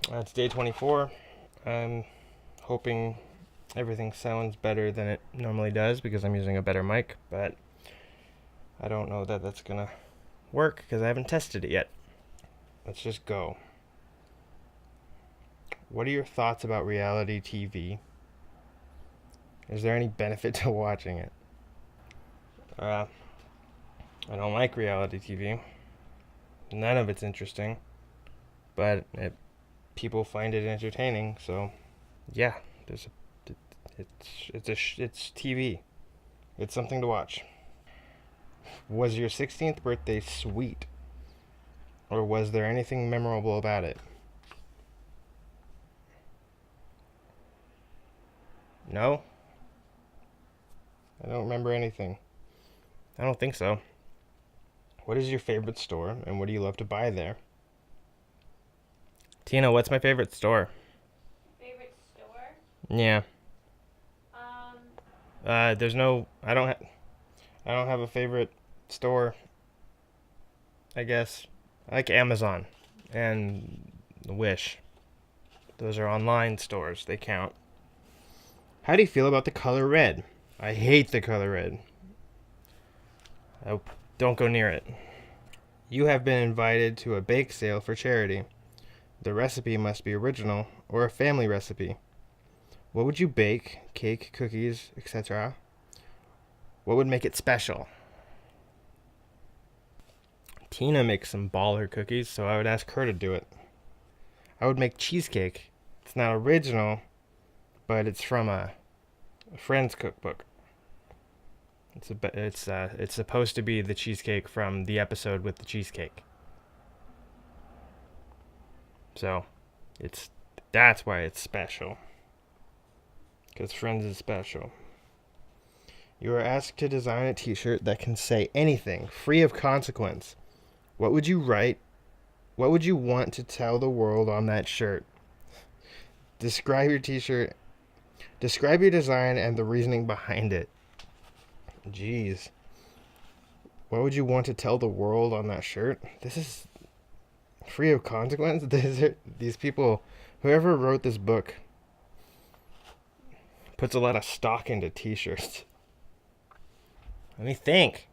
It's day 24. I'm hoping everything sounds better than it normally does because I'm using a better mic, but I don't know that that's gonna work because I haven't tested it yet. Let's just go. What are your thoughts about reality TV? Is there any benefit to watching it? Uh, I don't like reality TV. None of it's interesting, but people find it entertaining. So, yeah, there's a, it's TV. It's something to watch. Was your 16th birthday sweet, or was there anything memorable about it? No, I don't remember anything. I don't think so. What is your favorite store, and what do you love to buy there? Tina, what's my favorite store? Favorite store? Yeah. Um, There's no. I don't have a favorite store. I guess I like Amazon and Wish. Those are online stores. They count. How do you feel about the color red? I hate the color red. I don't go near it. You have been invited to a bake sale for charity. The recipe must be original or a family recipe. What would you bake? Cake, cookies, etc. What would make it special? Tina makes some baller cookies, so I would ask her to do it. I would make cheesecake. It's not original, but it's from a friend's cookbook. It's supposed to be the cheesecake from the episode with the cheesecake. So, it's that's why it's special. Because Friends is special. You are asked to design a t-shirt that can say anything, free of consequence. What would you write? What would you want to tell the world on that shirt? Describe your t-shirt. Describe your design and the reasoning behind it. Jeez. What would you want to tell the world on that shirt? This is free of consequence. These people, whoever wrote this book, puts a lot of stock into t-shirts. Let me think.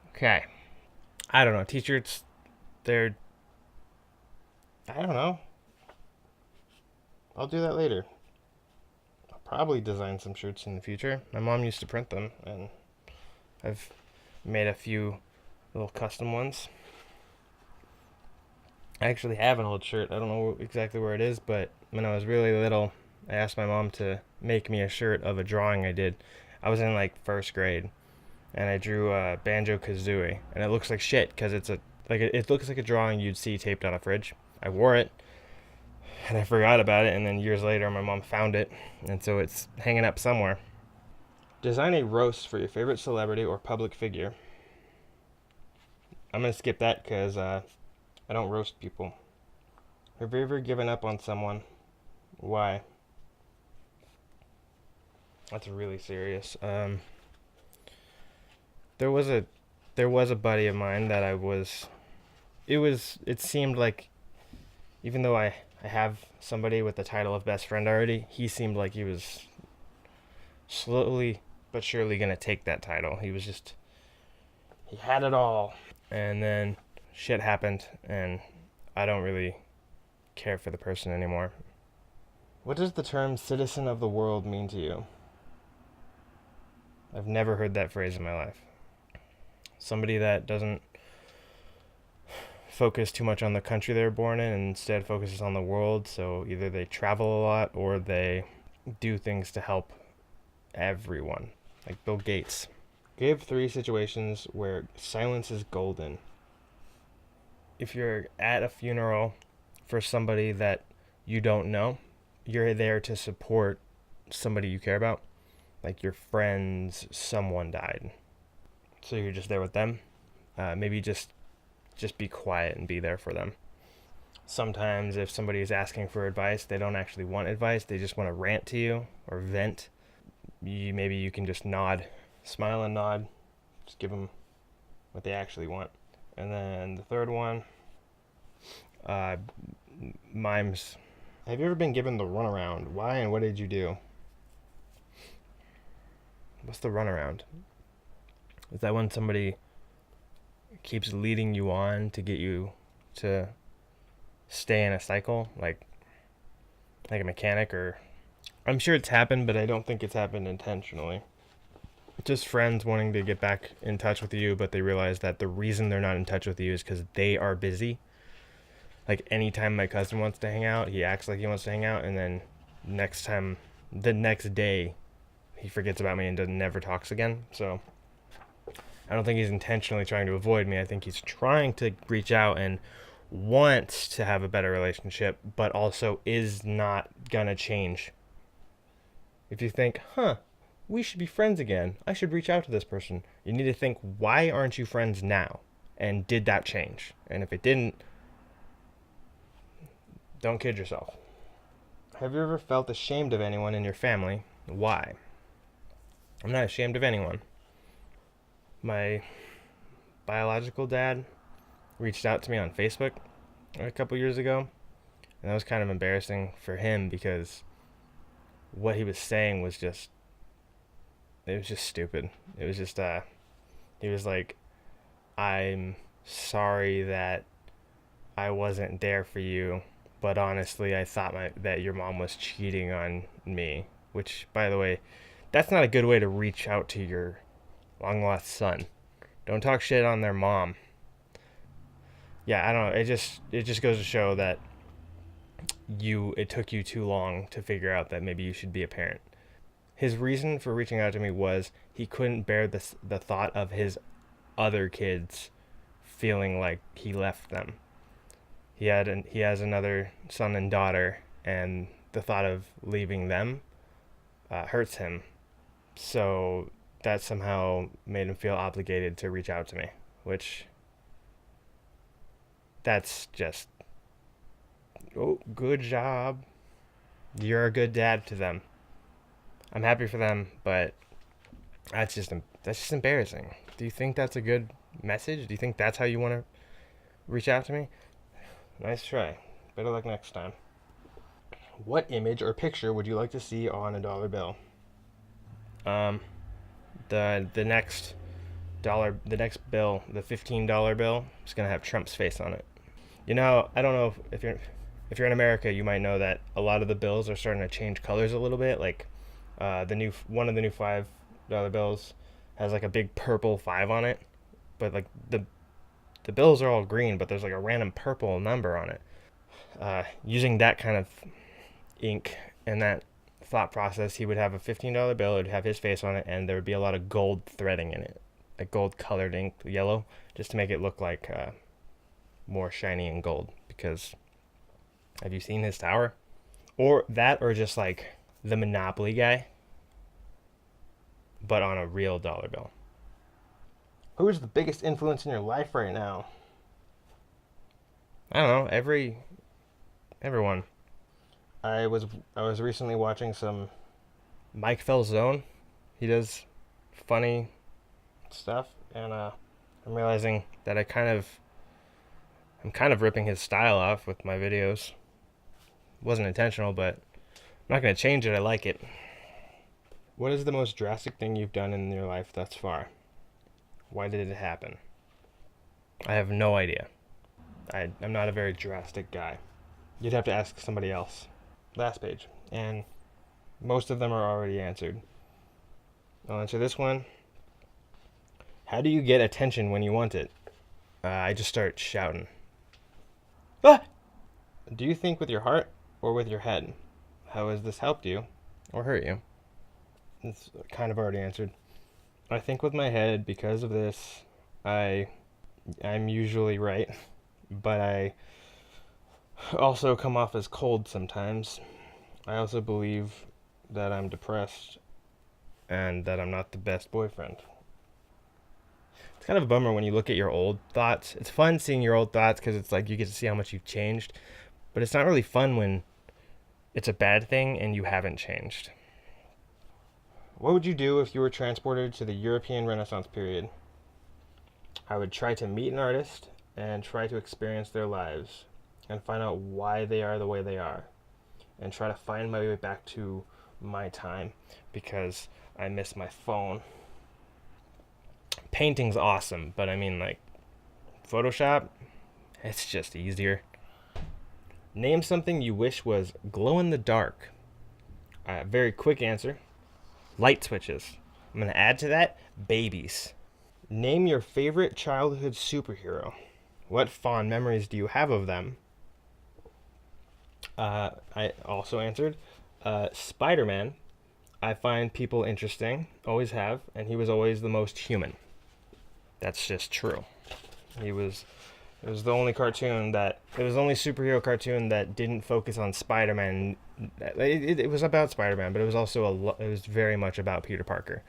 Okay. I don't know. T-shirts, they're. I don't know. I'll do that later. I'll probably design some shirts in the future. My mom used to print them, and I've made a few little custom ones. I actually have an old shirt. I don't know exactly where it is, but when I was really little, I asked my mom to make me a shirt of a drawing I did. I was in like first grade, and I drew a Banjo Kazooie, and it looks like shit because it looks like a drawing you'd see taped on a fridge. I wore it, and I forgot about it, and then years later, my mom found it, and so it's hanging up somewhere. Design a roast for your favorite celebrity or public figure. I'm gonna skip that because I don't roast people. Have you ever given up on someone? Why? That's really serious. There was a there was a buddy of mine that I was. It seemed like even though I have somebody with the title of best friend already, he seemed like he was slowly but surely gonna take that title. He had it all, and then shit happened, and I don't really care for the person anymore. What does the term citizen of the world mean to you? I've never heard that phrase in my life. Somebody that doesn't focus too much on the country they're born in and instead focuses on the world. So either they travel a lot or they do things to help everyone, like Bill Gates. Give 3 situations where silence is golden. If you're at a funeral for somebody that you don't know, you're there to support somebody you care about, like your friends, someone died. So you're just there with them. Maybe just be quiet and be there for them. Sometimes if somebody is asking for advice, they don't actually want advice. They just want to rant to you or vent. Maybe you can just nod, smile and nod. Just give them what they actually want. And then the third one, Uh, Mimes. Have you ever been given the runaround? Why and what did you do? What's the runaround? Is that when somebody keeps leading you on to get you to stay in a cycle, like a mechanic? Or I'm sure it's happened, but I don't think it's happened intentionally. Just friends wanting to get back in touch with you, but they realize that the reason they're not in touch with you is because they are busy. Like anytime my cousin wants to hang out, he acts like he wants to hang out, and then the next day, he forgets about me and never talks again. So I don't think he's intentionally trying to avoid me. I think he's trying to reach out and wants to have a better relationship, but also is not gonna change. If you think, we should be friends again, I should reach out to this person, you need to think, why aren't you friends now? And did that change? And if it didn't, don't kid yourself. Have you ever felt ashamed of anyone in your family? Why? I'm not ashamed of anyone. My biological dad reached out to me on Facebook a couple years ago, and that was kind of embarrassing for him because what he was saying was just, it was just stupid. It was just he was like, I'm sorry that I wasn't there for you, but honestly I thought that your mom was cheating on me. Which, by the way, that's not a good way to reach out to your long lost son. Don't talk shit on their mom. Yeah, I don't know. It just goes to show that it took you too long to figure out that maybe you should be a parent. His reason for reaching out to me was he couldn't bear the thought of his other kids feeling like he left them. He has another son and daughter, and the thought of leaving them hurts him. So that somehow made him feel obligated to reach out to me, which that's just, oh, good job. You're a good dad to them. I'm happy for them, but that's just embarrassing. Do you think that's a good message? Do you think that's how you want to reach out to me? Nice try. Better luck next time. What image or picture would you like to see on a dollar bill? Um, the next bill, the $15 bill, is gonna have Trump's face on it. I don't know if you're in America, you might know that a lot of the bills are starting to change colors a little bit. Like the new one of the new $5 bills has like a big purple 5 on it, but like the bills are all green, but there's like a random purple number on it. Using that kind of ink and that thought process, he would have a $15 bill, it would have his face on it, and there would be a lot of gold threading in it, like gold colored ink, yellow, just to make it look like more shiny and gold. Because have you seen his tower? Or that, or just like the Monopoly guy, but on a real dollar bill. Who is the biggest influence in your life right now? I don't know. Everyone. I was recently watching some Mike Felzone. He does funny stuff, and I'm realizing that I'm kind of ripping his style off with my videos. Wasn't intentional, but I'm not gonna change it. I like it. What is the most drastic thing you've done in your life thus far? Why did it happen? I have no idea. I'm not a very drastic guy. You'd have to ask somebody else. Last page. And most of them are already answered. I'll answer this one. How do you get attention when you want it? I just start shouting. Ah! Do you think with your heart or with your head? How has this helped you or hurt you? It's kind of already answered. I think with my head because of this. I'm usually right, but I also come off as cold sometimes. I also believe that I'm depressed and that I'm not the best boyfriend. It's kind of a bummer when you look at your old thoughts. It's fun seeing your old thoughts because it's like you get to see how much you've changed, but it's not really fun when it's a bad thing and you haven't changed. What would you do if you were transported to the European Renaissance period? I would try to meet an artist and try to experience their lives. and find out why they are the way they are, and try to find my way back to my time because I miss my phone. Painting's awesome, but I mean, like, Photoshop, it's just easier. Name something you wish was glow in the dark. Very quick answer: light switches. I'm going to add to that babies. Name your favorite childhood superhero. What fond memories do you have of them? I also answered Spider Man. I find people interesting, always have, and he was always the most human. That's just true. He was. It was the only cartoon that. It was the only superhero cartoon that didn't focus on Spider Man. It was about Spider Man, but it was also it was very much about Peter Parker.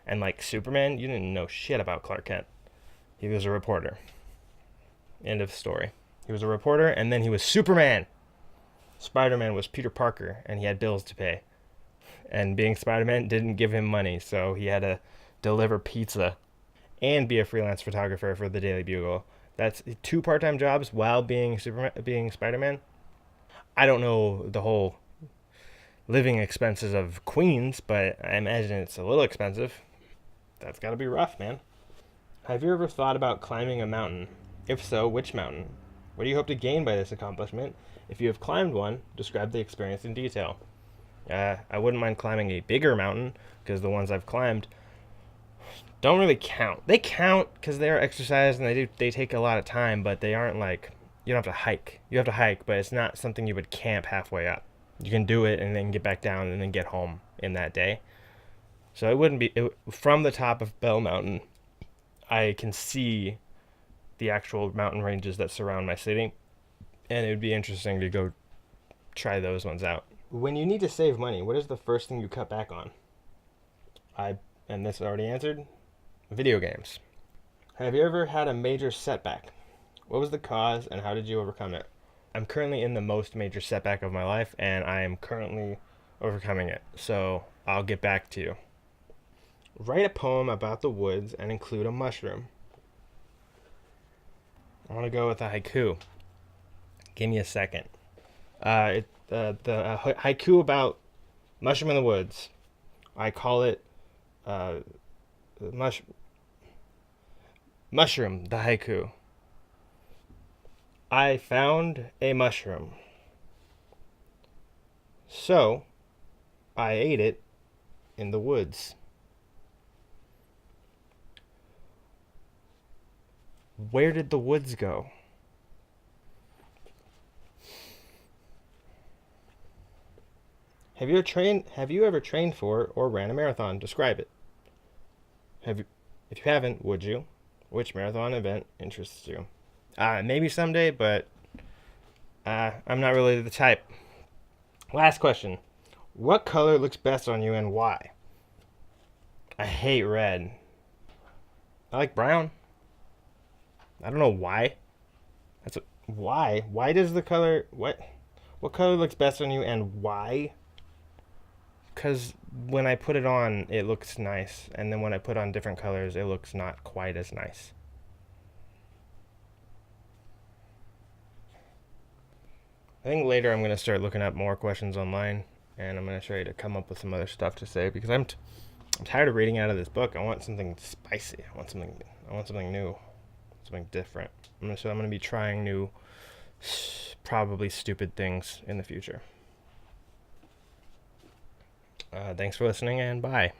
And like Superman, you didn't know shit about Clark Kent. He was a reporter. End of story. He was a reporter, and then he was Superman. Spider-Man was Peter Parker, and he had bills to pay. And being Spider-Man didn't give him money, so he had to deliver pizza and be a freelance photographer for the Daily Bugle. That's 2 part-time jobs while being Spider-Man. I don't know the whole living expenses of Queens, but I imagine it's a little expensive. That's got to be rough, man. Have you ever thought about climbing a mountain? If so, which mountain? What do you hope to gain by this accomplishment? If you have climbed one, describe the experience in detail. I wouldn't mind climbing a bigger mountain because the ones I've climbed don't really count. They count because they're exercise and they take a lot of time, but they aren't like you don't have to hike. You have to hike, but it's not something you would camp halfway up. You can do it and then get back down and then get home in that day. So it wouldn't be from the top of Bell Mountain. I can see the actual mountain ranges that surround my city, and it would be interesting to go try those ones out. When you need to save money, what is the first thing you cut back on? And this already answered, video games. Have you ever had a major setback? What was the cause and how did you overcome it? I'm currently in the most major setback of my life, and I am currently overcoming it. So I'll get back to you. Write a poem about the woods and include a mushroom. I want to go with a haiku. Give me a second. The haiku about mushroom in the woods. I call it mushroom, the haiku. I found a mushroom. So, I ate it in the woods. Where did the woods go? Have you ever trained for or ran a marathon? Describe it. If you haven't, would you? Which marathon event interests you? Maybe someday, but I'm not really the type. Last question. What color looks best on you and why? I hate red. I like brown. I don't know why. Why? Why does the color what color looks best on you and why? Cuz when I put it on, it looks nice, and then when I put on different colors, it looks not quite as nice. I think later I'm going to start looking up more questions online, and I'm going to try to come up with some other stuff to say because I'm tired of reading out of this book. I want something spicy. I want something new. Something different. I'm going to be trying new, probably stupid things in the future. Thanks for listening, and bye.